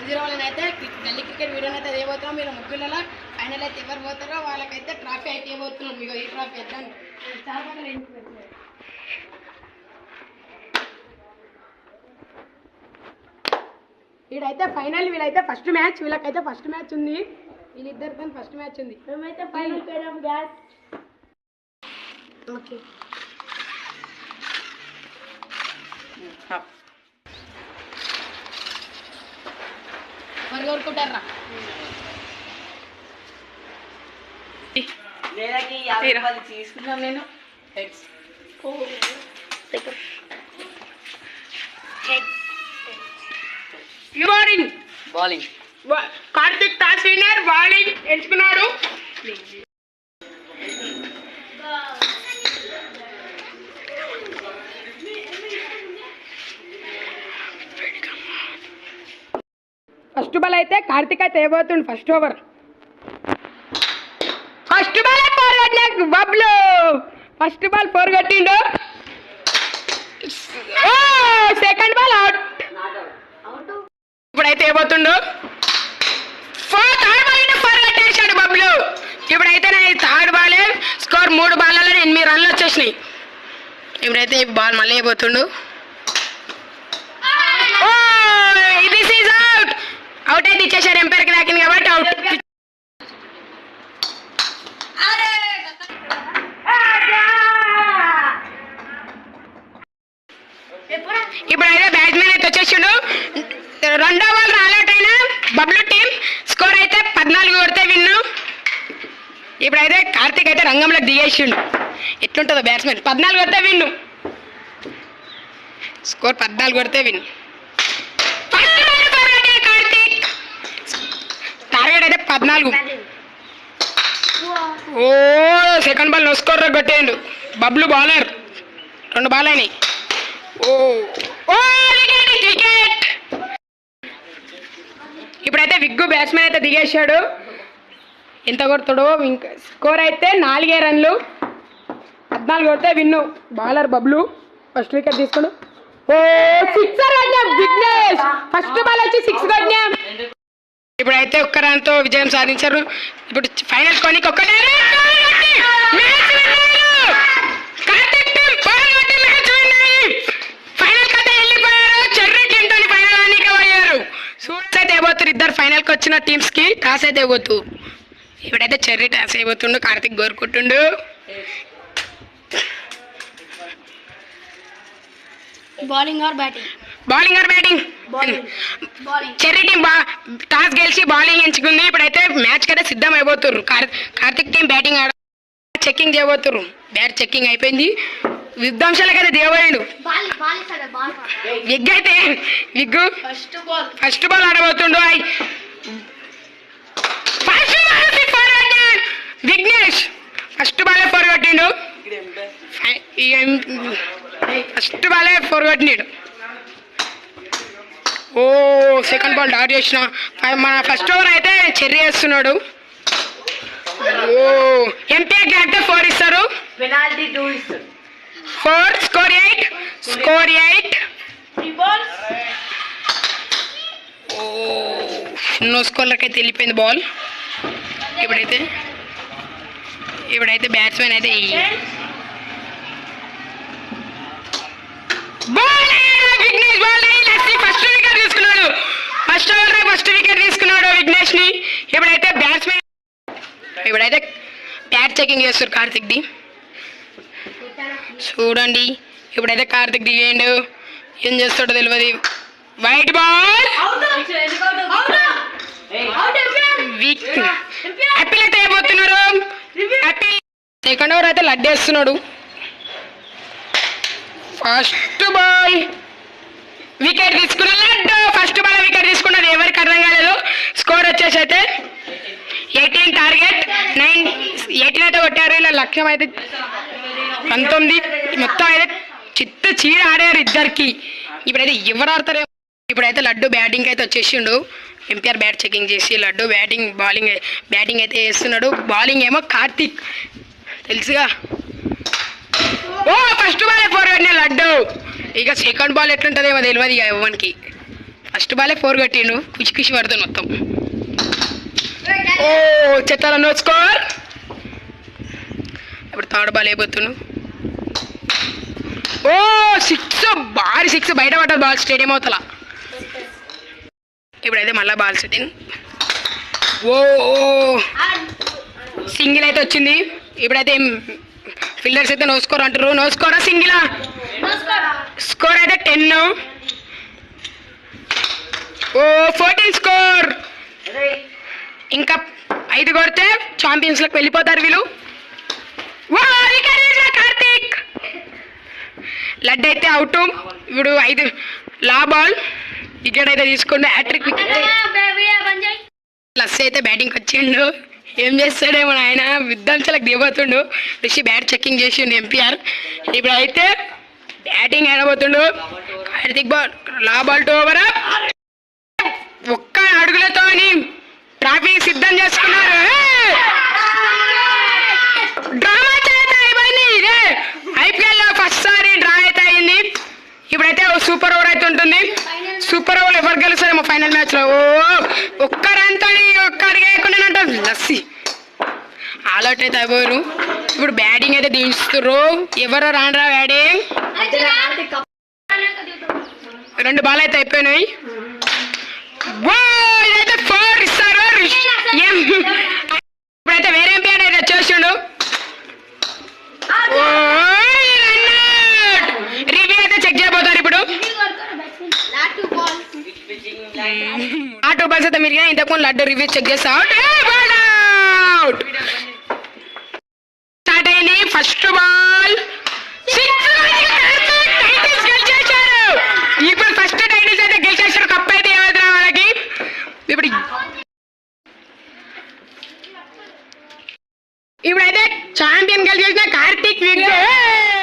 10 వాళ్ళనైతే గల్లీ క్రికెట్ వీడియోని అయితే వేయబోతున్నాం. మీరు ముగ్గులలో ఫైనల్ అయితే ఎవరు పోతారో వాళ్ళకైతే ట్రాఫీ అయితే ఇవ్వబోతున్నాం. మీకు ఈ ట్రాఫీ ఎట్లా వీడైతే ఫైనల్, వీళ్ళైతే ఫస్ట్ మ్యాచ్, వీళ్ళకైతే ఫస్ట్ మ్యాచ్ ఉంది. వీళ్ళిద్దరితో ఫస్ట్ మ్యాచ్ ఉంది. మేమైతే ఫైనల్ పోయినాం గ్యాస్. ఓకే మరి కోరుకుంటారా తీసుకున్నాం నేను bowling bowling Karthik toss winner bowling ఎంచుకున్నాడు. ఫస్ట్ బాల్ అయితే కార్తిక్ అయితే వేయబోతుండు. First over first ball four కొట్టిన బబ్లు. ఫస్ట్ బాల్ ఫోర్ కొట్టిండు. Second ball out. ఇప్పుడైతే వేయబోతుండు. థర్డ్ బాల్ ఫోర్ కొట్టేశాడు బబ్లు. ఇప్పుడైతే థర్డ్ బాల్ స్కోర్ 3 బాల్లలో 8 రన్లు వచ్చేసినాయి. ఇప్పుడైతే ఈ బాల్ మళ్ళీ వేయబోతుండు. అవుట్ అయితే ఇచ్చేసారు, ఎంపైర్కి దాకింది కాబట్టి అవుట్. ఇప్పుడైతే బ్యాట్స్మెన్ అయితే వచ్చేసిండు. రెండో బాల్ రాలేట్ అయిన బబ్లు టీం స్కోర్ అయితే 14 కొడితే విన్ను. ఇప్పుడైతే కార్తిక్ అయితే రంగంలోకి దిగేసిండు. ఎట్లుంటుందో బ్యాట్స్మెన్ 14 కొడితే విన్ను. స్కోర్ 14 కొడితే విన్ను. టార్గెట్ అయితే 14. ఓ సెకండ్ బాల్ నో స్కోర్ కొట్టేయండు బబ్లు. బౌలర్ 2 బాల్ అయినాయి. ఓ వికెట్. ఇప్పుడైతే విగ్గు బ్యాట్స్మెన్ అయితే దిగేశాడు. ఎంత కొడతాడో. ఇంకా స్కోర్ అయితే 4 రన్లు. 14 కొడితే విన్ను. బౌలర్ బబ్లు ఫస్ట్ వికెట్ తీసుకోడు. ఓ సిక్సర్ కొట్టినాం విఘ్నేష్. ఫస్ట్ బాల్ వచ్చి 6 కొట్టినాం. ఇప్పుడైతే ఒక్క రన్తో విజయం సాధించారు. ఇప్పుడు ఫైనల్ కొనికి ఒక్కటే ఫైనల్ కథ వెళ్ళిపోయారు. చెర్రీ టీంతో ఫైనల్ అనికి పోయారు. సూరజ్ అయితే అయిపోతారు. ఇద్దరు ఫైనల్కి వచ్చిన టీమ్స్ కి టాస్ అయితే అయిపోతు. ఇప్పుడైతే చెర్రీ టాస్ అయిపోతుండు. కార్తిక్ కోరుకుంటుండు. Bowling or batting? Bowling or batting? Cherry team toss గెలిచి బౌలింగ్ ఎంచుకుంది. ఇప్పుడైతే మ్యాచ్ కదా సిద్ధం అయిపోతుర్రు. కార్తిక్ టీం బ్యాటింగ్ ఆడ చెక్కింగ్ చేయబోతుర్రు. బ్యాట్ చెక్కింగ్ అయిపోయింది. విధ్వంసాలకైతే దేవయ్యుడు. విగ్ అయితే విగ్గు ఫస్ట్ బాల్ ఆడబోతుండు. విఘ్నేష్ ఫస్ట్ బాలే 4 కొట్టిండు. ఫస్ట్ బాలే 4 కొట్టినాడు. ఓ సెకండ్ బాల్ డాట్ చేసిన. మన ఫస్ట్ ఓవర్ అయితే చెర్రీ వేస్తున్నాడు. ఓ ఎంపీఆర్ గ్యాప్ 4 ఇస్తారు. పెనాల్టీ 2 ఇస్తారు. 4 స్కోర్ 8. ఓ నో స్కోర్లకైతే వెళ్ళిపోయింది బాల్. ఇప్పుడైతే బ్యాట్స్మెన్ అయితే ఫస్ట్ వికెట్ తీసుకున్నాడు. ఫస్ట్ ఓవర్ ఫస్ట్ వికెట్ తీసుకున్నాడు విఘ్నేష్ ని. ఇప్పుడైతే బ్యాట్స్మెన్ బ్యాట్ చెకింగ్ చేస్తారు కార్తిక్ ది. చూడండి ఇప్పుడైతే కార్తిక్ దిగేయండు. ఏం చేస్తాడో తెలియదు. White ball. హ్యాపీల్ అయితే అయిపోతున్నారు. సెకండ్ ఓవర్ అయితే లడ్డేస్తున్నాడు. ఫస్ట్ బాల్ వికెట్ తీసుకున్నాడు. ఫస్ట్ బాల్ వికెట్ తీసుకున్నది ఎవరికి అర్థం కాలేదు. స్కోర్ వచ్చేసి అయితే 18 టార్గెట్ 18 అయితే కొట్టారు. ఇలా లక్ష్యం అయితే 19. మొత్తం అయితే చిత్త చీర ఆడారు ఇద్దరికి. ఇప్పుడైతే ఎవరు ఆడతారు. ఇప్పుడైతే లడ్డు బ్యాటింగ్ అయితే వచ్చేసిండు. ఎంపీఆర్ బ్యాట్ చెకింగ్ చేసి లడ్డు బ్యాటింగ్ అయితే వేస్తున్నాడు. బౌలింగ్ ఏమో కార్తిక్ తెలుసుగా. ఓ ఫస్ట్ బాల్ 4 కొట్టిన లడ్డు. ఇక సెకండ్ బాల్ ఎట్లుంటుందేమో తెలియదు ఇక ఎవరికి. ఫస్ట్ బాలే 4 కొట్టిండు. కుషి పడుతుంది మొత్తం. ఓ చెత్తాల నో స్కోర్. ఇప్పుడు థర్డ్ బాల్ అయిపోతుండు. ఓ 6 భారీ 6 బయట పడ్డది బాల్ స్టేడియం అవతల. ఇప్పుడైతే మళ్ళీ బాల్ సెట్టింగ్. ఓ సింగిల్ అయితే వచ్చింది. ఇప్పుడైతే ఫీల్డర్స్ అయితే నో స్కోర్ అంటారు. నో స్కోరా సింగిలా? స్కోర్ అయితే 10. ఓ 14 స్కోర్. ఇంకా 5 కొడితే ఛాంపియన్స్లోకి వెళ్ళిపోతారు వీళ్ళు. కార్తీక్ లడ్డు అయితే అవుట్. ఇప్పుడు 5 లా బాల్ వికెట్ అయితే తీసుకుంటే హ్యాట్రిక్ వికెట్. లస్ అయితే బ్యాటింగ్కి వచ్చిండు. ఏం చేస్తాడేమో ఆయన విధ్వంసలకు దిగబోతుండు. రిషి బ్యాట్ చెక్కింగ్ చేసిండు ఎంపీఆర్. ఇప్పుడు అయితే బ్యాటింగ్ ఆడబోతుండు. కార్తీక్ బాల్ లా బాల్ 2 ఓవర్. ఒక్క అడుగులతో ట్రాఫీ సిద్ధం చేసుకున్నారు. డ్రామా చేత ఇవన్నీ ఐపీఎల్లో ఫస్ట్ సారి డ్రా అయితే అయింది. ఇప్పుడైతే సూపర్ ఓవర్ అయితే ఉంటుంది. సూపర్ ఓవర్ ఎవరు గెలుస్తారేమో ఫైనల్ మ్యాచ్లో. ఓ ఒక్క రన్తో ఒక్క అడిగేయకుండా లస్సీ ఆల్అౌట్ అయితే అయిపోయారు. ఇప్పుడు బ్యాటింగ్ అయితే దించుతుర్రు. ఎవరో రాండ్రా బ్యాటింగ్. 2 బాల్ అయితే అయిపోయినాయి. ఇదైతే 4 ఇస్తారు. ఇప్పుడైతే వేరే ఎంపీఆర్ అయితే వచ్చేసిండు. రివ్యూ అయితే చెక్ చేయబోతారు ఇప్పుడు. ఆ 2 బాల్స్ అయితే మీరు ఇంతకుముందు లడ్డు రివ్యూ చెక్ చేస్తా. అవుట్ స్టార్ట్ అయింది. First ball 6. టైటిల్స్ గెలిచేశారు. ఇప్పుడు ఫస్ట్ టైటిల్స్ అయితే గెలిచేశారు. కప్ అయితే ఏమవుతున్నా వాళ్ళకి. ఇప్పుడైతే ఛాంపియన్ గెలిచేసిన కార్తీక్ వికెట్.